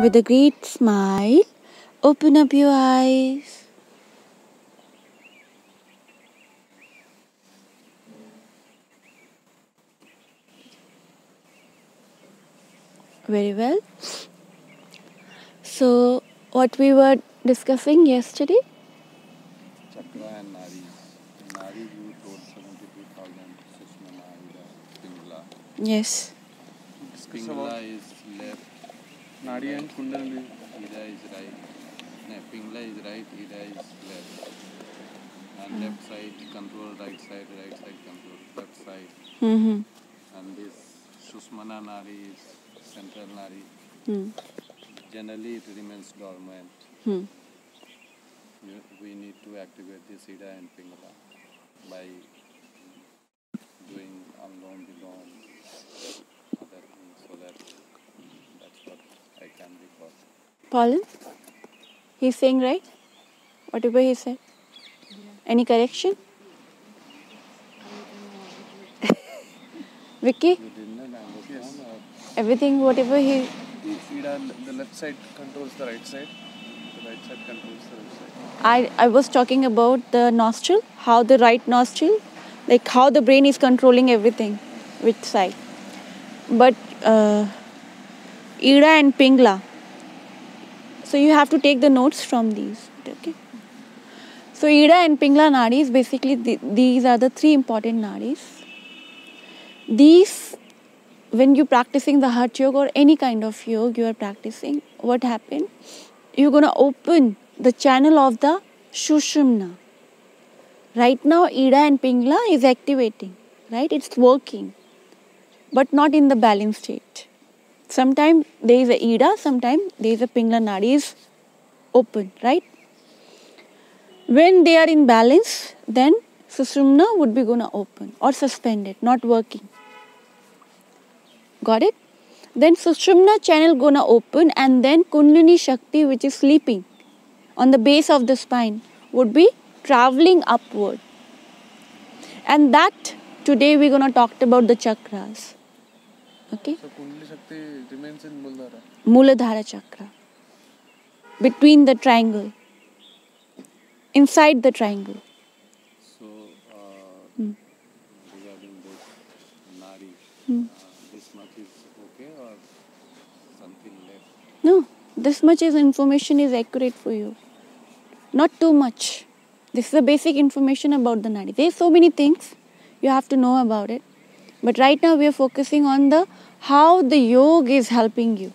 With a great smile, open up your eyes. Very well. So, what we were discussing yesterday? Chakra and Nari. Nari, you told 72,000, Sushmana, Ida, Pingala. Yes. Pingala is left. Nadi and Kundalini. Ida is right. No, Pingala is right, Ida is left. And left side control, right side control, left side. Mm-hmm. And this Sushmana Nari is central Nari. Mm. Generally, it remains dormant. Hmm. We need to activate this Ida and Pingala by doing Anlom Vilom, other things, so that's what I can recall. Pauline? He's saying right? Whatever he said. Any correction? Vicky? You didn't understand? Yes. Everything, whatever he... The left side controls the right side. The right side controls the left side. I was talking about the nostril, how the right nostril, like how the brain is controlling everything, which side. But Ida and Pingla, so you have to take the notes from these. Okay. So Ida and Pingla nadis, basically these are the three important nadis. These, when you're practicing the Hatha Yoga or any kind of yoga you are practicing, what happened? You're going to open the channel of the Sushumna. Right now, Ida and Pingla is activating, right? It's working, but not in the balanced state. Sometimes there is a Ida, sometimes there is a Pingla Nadi is open, right? When they are in balance, then Sushumna would be gonna open or suspended, not working. Got it? Then Sushumna channel gonna open, and then Kundalini Shakti, which is sleeping on the base of the spine, would be traveling upward. And that today we're gonna talk about the chakras. Okay? So Kundalini Shakti remains in Muladhara. Muladhara chakra. Between the triangle. Inside the triangle. So, Hmm. regarding this Nari, Hmm. this much is okay or something left? No, this much is information is accurate for you. Not too much. This is the basic information about the nadi. There are so many things you have to know about it. But right now we are focusing on the how the yoga is helping you.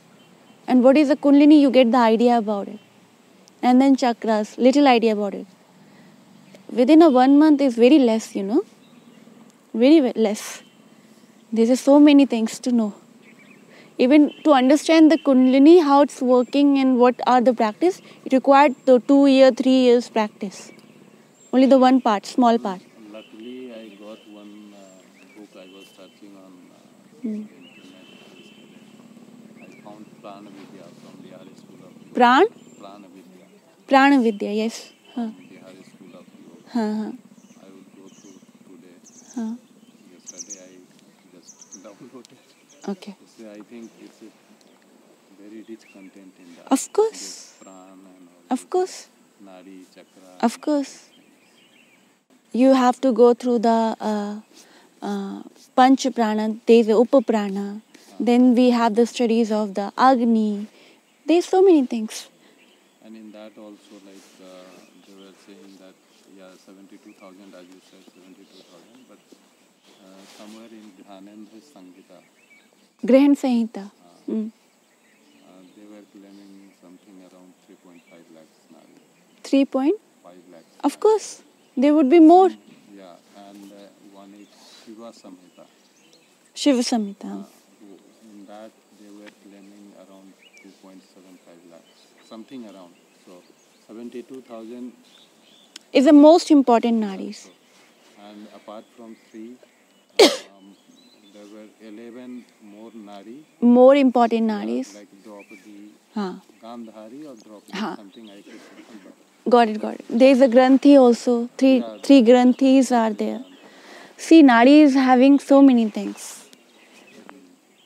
And what is the kundalini, you get the idea about it. And then chakras, little idea about it. Within a 1 month is very less, you know. Very less. There are so many things to know. Even to understand the kundalini, how it's working and what are the practice, it required the 2 year, 3 years practice. Only the one part, small part. Luckily, I got one book I was searching on Hmm. internet. I found Prana Vidya from Bihari School of Yoga. Pran? Prana Vidya Prana Vidya, yes. Huh. from Bihari School of Yoga. Huh, huh, I will go through today. huh. Yesterday I just downloaded. Okay. So I think it's a very rich content in that. Of course. This prana and all Of this course. Nadi, chakra. Of course. You have to go through the Panch Prana, there's the Upa Prana. Then we have the studies of the Agni. There's so many things. And in that also, like they were saying that, yeah, 72,000, as you said, 72,000, but somewhere in Dhyanendra Samhita, Grahan Sanhita. Mm. they were claiming something around 3.5 lakhs Nadi. 3 point? 5 lakhs. Of course. There would be more. Yeah, and one is Shiva Samhita. Shiva Samhita. In that, they were claiming around 2.75 lakhs, something around. So, 72,000. Is the most important nadis. And apart from three, there were 11 more Nari. More important nadis. Like Draupadi, Huh. Gandhari or Draupadi, Huh. something I could remember. Got it, got it. There is a Granthi also. Three Granthis are there. See, Nadi is having so many things.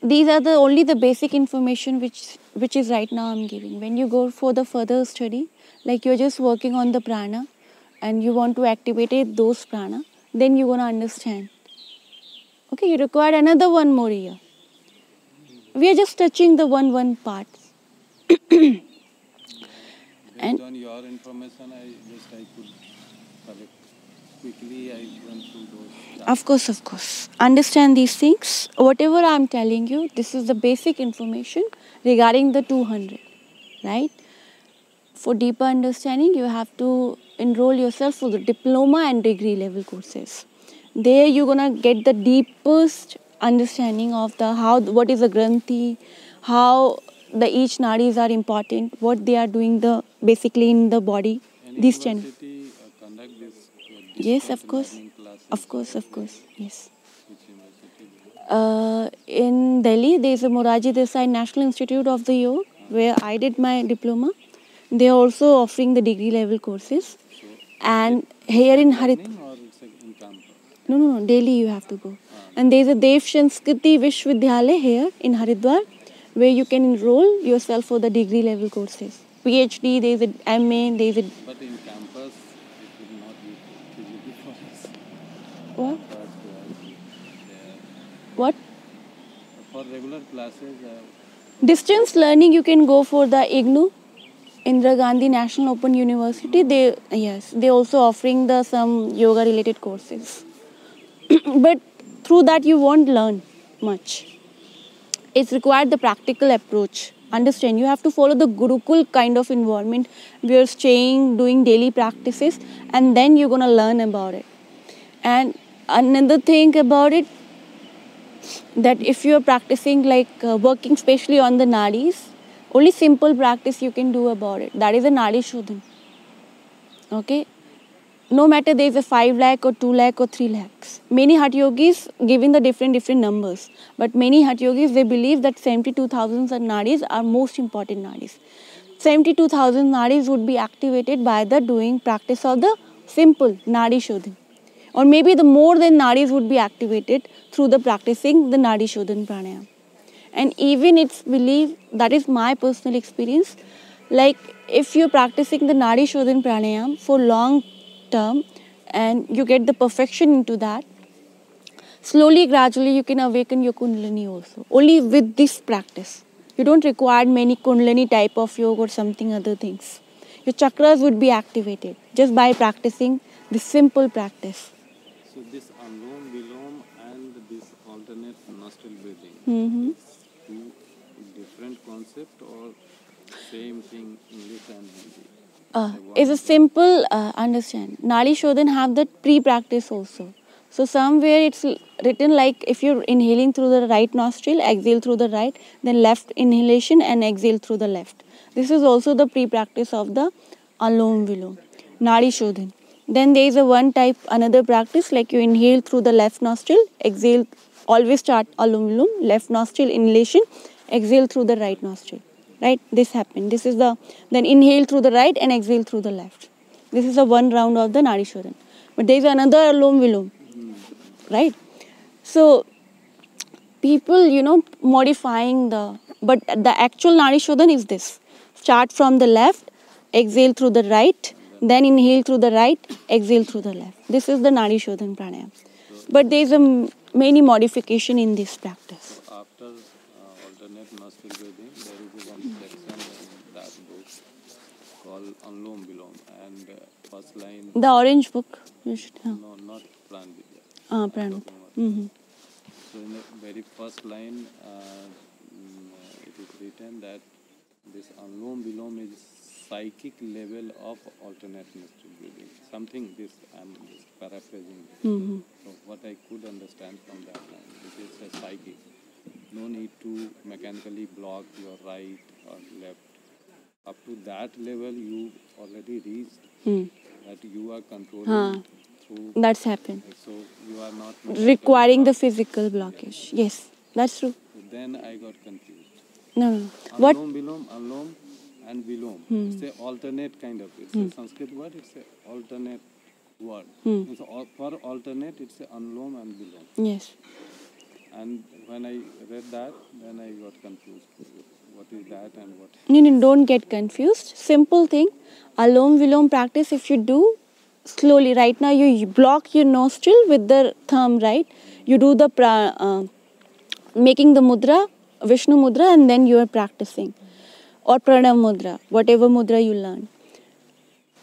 These are only the basic information which which is right now I'm giving. When you go for the further study, like you're just working on the prana and you want to activate those prana, then you're going to understand. Okay, you require another 1 more year. We are just touching the one part. Based And- on your information, I could collect quickly. I went through those. Of course. Understand these things. Whatever I'm telling you, this is the basic information regarding the 200, right? For deeper understanding, you have to enroll yourself for the diploma and degree level courses. There you're gonna get the deepest understanding of what is a granthi, how the each nadis are important, what they are doing basically in the body. Any These channels. university conduct this? Yes, of course. learning classes? Of course. Yes. Which university? In Delhi, there is a Moraji Desai National Institute of the Yoga where I did my diploma. They are also offering the degree level courses. So, And here in learning Haridwar, or it's in campus? no, Delhi you have to go. And there is a Dev Sanskriti Vishwavidyalaya here in Haridwar where you can enroll yourself for the degree level courses. PhD, there is a MA, there is a... But in campus, it will not be feasible for us. What? But What? for regular classes, Distance learning you can go for the IGNOU, Indira Gandhi National Open University. They also offering some yoga related courses. But through that you won't learn much. It's required the practical approach. Understand, you have to follow the Gurukul kind of environment. We are staying, doing daily practices, and then you're gonna learn about it. And another thing about it, that if you're practicing working especially on the nadis, only simple practice you can do about it. That is a nadi shodhan. Okay? No matter there is a 5 lakh or 2 lakh or 3 lakhs. Many Hatha Yogis giving the different numbers. But many Hatha Yogis, they believe that 72,000 nadis are most important nadis. 72,000 nadis would be activated by the doing practice of the simple nadi shodhan. Or maybe the more than nadis would be activated through the practicing the nadi shodhan pranayam. And even it's believed, that is my personal experience, like if you're practicing the nadi shodhan pranayam for long term and you get the perfection into that, slowly, gradually you can awaken your kundalini also. Only with this practice. You don't require many kundalini type of yoga or something other things. Your chakras would be activated just by practicing this simple practice. so this Anulom Vilom and this alternate nostril breathing, Mm-hmm. two different concept or same thing, English and Hindi? Is a simple understand. Nadi Shodhan have that pre-practice also. So somewhere it's written like if you're inhaling through the right nostril, exhale through the right, then left inhalation and exhale through the left. This is also the pre-practice of the Alom Vilom, Nadi Shodhan. Then there is another practice like you inhale through the left nostril, exhale, always start Alom Vilom, left nostril inhalation, exhale through the right nostril. Right? This happened. This is then inhale through the right and exhale through the left. This is the one round of the Nadi Shodhan. But there is another Alom Vilom. Right? So, people, modifying but the actual Nadi Shodhan is this. Start from the left, exhale through the right, then inhale through the right, exhale through the left. This is the Nadi Shodhan pranayam. But there is many modification in this practice. So after alternate nostril breathing, there is one section in that book called Anulom Vilom, and first line. The orange book. You should have. No, not Pran Vidya. Pranam. Mm-hmm. So in the very first line, it is written that this Anulom Vilom is psychic level of alternate nostril breathing. Something this I'm just paraphrasing. Mm-hmm. So what I could understand from that line, it is a psychic. No need to mechanically block your right or left. Up to that level, you already reached that you are controlling through. That's happened. So you are not Requiring the physical blockage. Yes, that's true. So then I got confused. No. What? Anulom, Vilom, Anulom and Vilom. It's a alternate kind of. It's a Sanskrit word. It's a alternate word. So for alternate, it's a Anulom and Vilom. Yes. And when I read that, then I got confused. what is that and what? No, don't get confused. Simple thing. Alom Vilom practice, if you do slowly, right now you block your nostril with the thumb, right? You do the making the mudra, Vishnu mudra, and then you are practicing. Or Pranam mudra, whatever mudra you learn.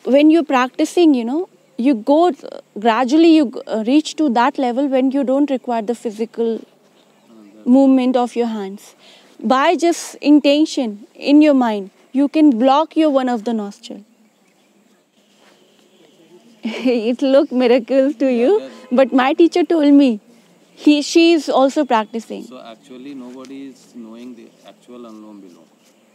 When you're practicing, you go gradually, you reach to that level when you don't require the physical movement of your hands. By just intention in your mind, you can block your one of the nostril. It looked miracle to you, but my teacher told me she is also practicing. So actually nobody is knowing the actual Anulom Vilom.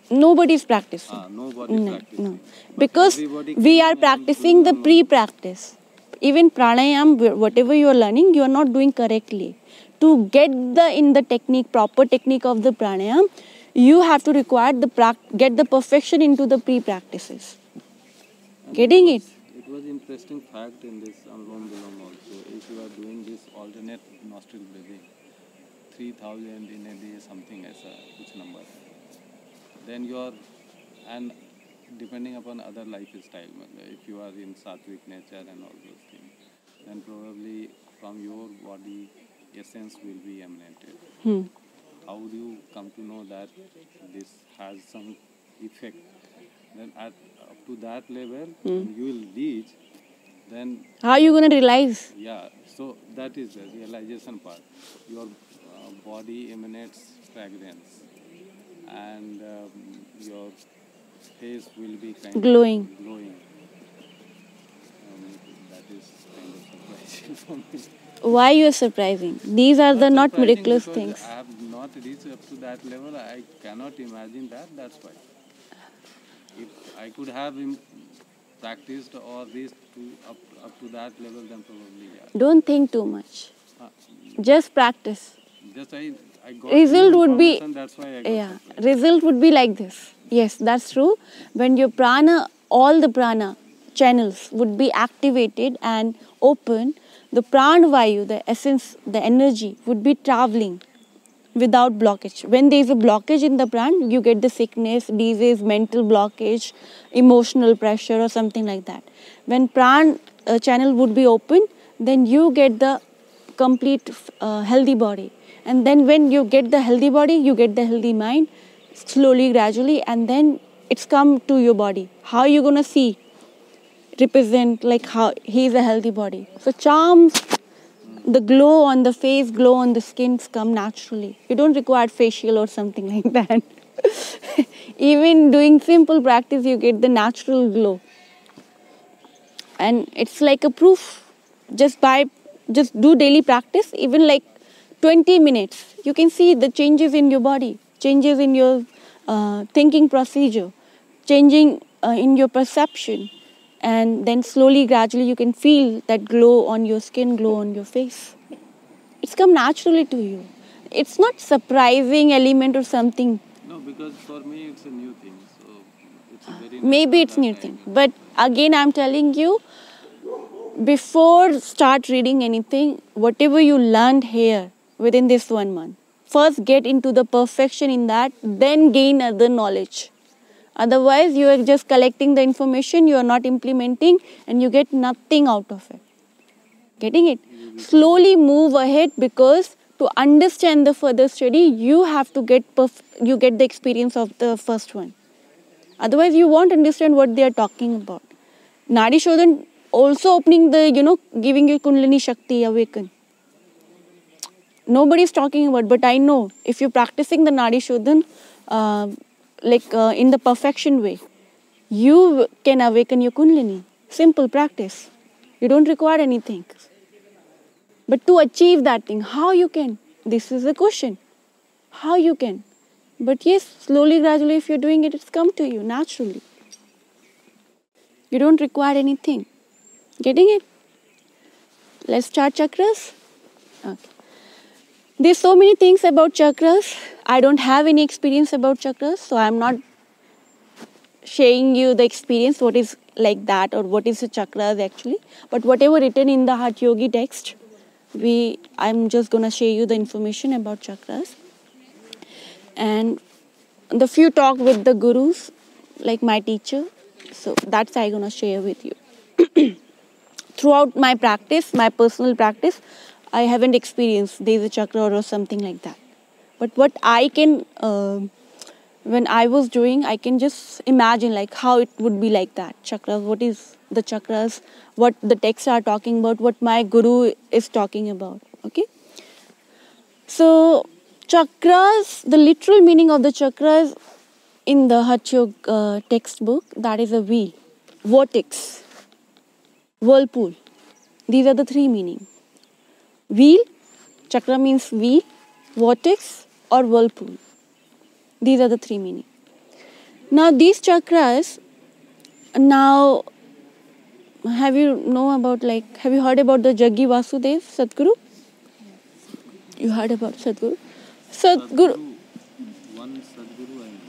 Nobody is practicing. Nobody is practicing. No. Because we are practicing the pre-practice. Even pranayam, whatever you are learning, you are not doing correctly. To get in the technique, proper technique of the pranayam, you have to require get the perfection into the pre-practices. Getting it? It was interesting fact in this Anulom Vilom also. If you are doing this alternate nostril breathing, 3000 in a day, something as a which number, then you are, and depending upon other lifestyle, if you are in sattvic nature and all those things, then probably from your body essence will be emanated. How do you come to know that this has some effect? Then up to that level, you will reach, then... How are you going to realize? Yeah, so that is the realization part. Your body emanates fragrance and your face will be kind Glowing. of glowing. That is kind of surprising for me. Why you are surprising? These are the not surprising miraculous because things. I have not reached up to that level. I cannot imagine that. That's why. If I could have practiced or reached up to that level, then probably yeah. Don't think too much. Just practice. Just I got Result would be that's why I got surprised. result would be like this. Yes, that's true. When your prana, all the prana channels would be activated and open, the prana vayu, the essence, the energy would be traveling without blockage. When there is a blockage in the prana, you get the sickness, disease, mental blockage, emotional pressure or something like that. When prana channel would be open, then you get the complete healthy body. And then when you get the healthy body, you get the healthy mind, slowly, gradually, and then it's come to your body. How are you going to see? Represent like how he is a healthy body. So charms, the glow on the face, glow on the skins come naturally. You don't require facial or something like that. Even doing simple practice, you get the natural glow. And it's like a proof. Just do daily practice, even like 20 minutes. You can see the changes in your body, changes in your thinking procedure, changing in your perception. And then slowly, gradually, you can feel that glow on your skin, glow on your face. It's come naturally to you. It's not surprising element or something. No, because for me it's a new thing. So it's a very Maybe it's new thing. But again, I'm telling you, before start reading anything, whatever you learned here within this 1 month, first get into the perfection in that, then gain other knowledge. Otherwise, you are just collecting the information, you are not implementing, and you get nothing out of it. Getting it? Slowly move ahead, because to understand the further study, you have to get the experience of the first one. Otherwise, you won't understand what they are talking about. Nadi Shodhan also opening the, giving you Kundalini Shakti awaken. Nobody is talking about, but I know if you're practicing the Nadi Shodhan, in the perfection way, you can awaken your Kundalini. Simple practice. You don't require anything. But to achieve that thing, how you can? This is the question. How you can? But yes, slowly, gradually, if you're doing it, it's come to you naturally. You don't require anything. Getting it? Let's start chakras. Okay. There's so many things about chakras. I don't have any experience about chakras, so I'm not sharing you the experience, what is like that or what is the chakras actually. But whatever written in the Hatha Yogi text, I'm just going to share you the information about chakras. And the few talk with the gurus, like my teacher. So that's I'm gonna share with you. Throughout my practice, my personal practice, I haven't experienced there's a chakra or something like that. But what I can, when I was doing, I can just imagine like how it would be like that. Chakras, what is the chakras, what the texts are talking about, what my guru is talking about. Okay. So chakras, the literal meaning of the chakras in the Hatha Yoga textbook, that is a wheel, vortex, whirlpool. These are the three meanings. Wheel, chakra means wheel, vortex or whirlpool. These are the three meanings. Now these chakras, now have you heard about the Jaggi Vasudev Sadguru? You heard about Sadguru? Sadguru, One Sadguru and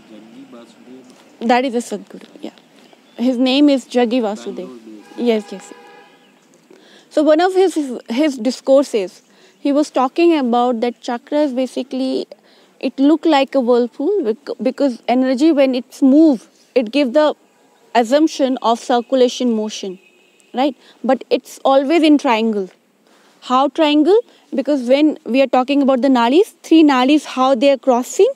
Jaggi Vasudev. that is a Sadguru, yeah. His name is Jaggi Vasudev. Bangalore based. Yes. So one of his discourses, he was talking about that chakras basically, it look like a whirlpool because energy when it's moved, it gives the assumption of circulation motion, right? But it's always in triangle. How triangle? Because when we are talking about the nadis, three nadis, how they are crossing,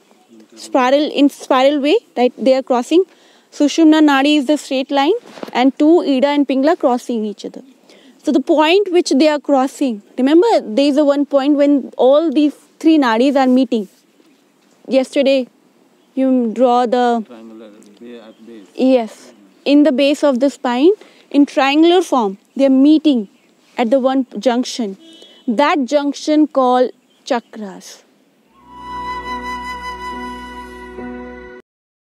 in spiral way, right? They are crossing. Sushumna nadi is the straight line, and two Ida and Pingla crossing each other. So the point which they are crossing, remember there is a one point when all these three nadis are meeting. Yesterday, you draw the, Triangular at base. yes, in the base of the spine, in triangular form, they are meeting at the one junction. That junction called chakras.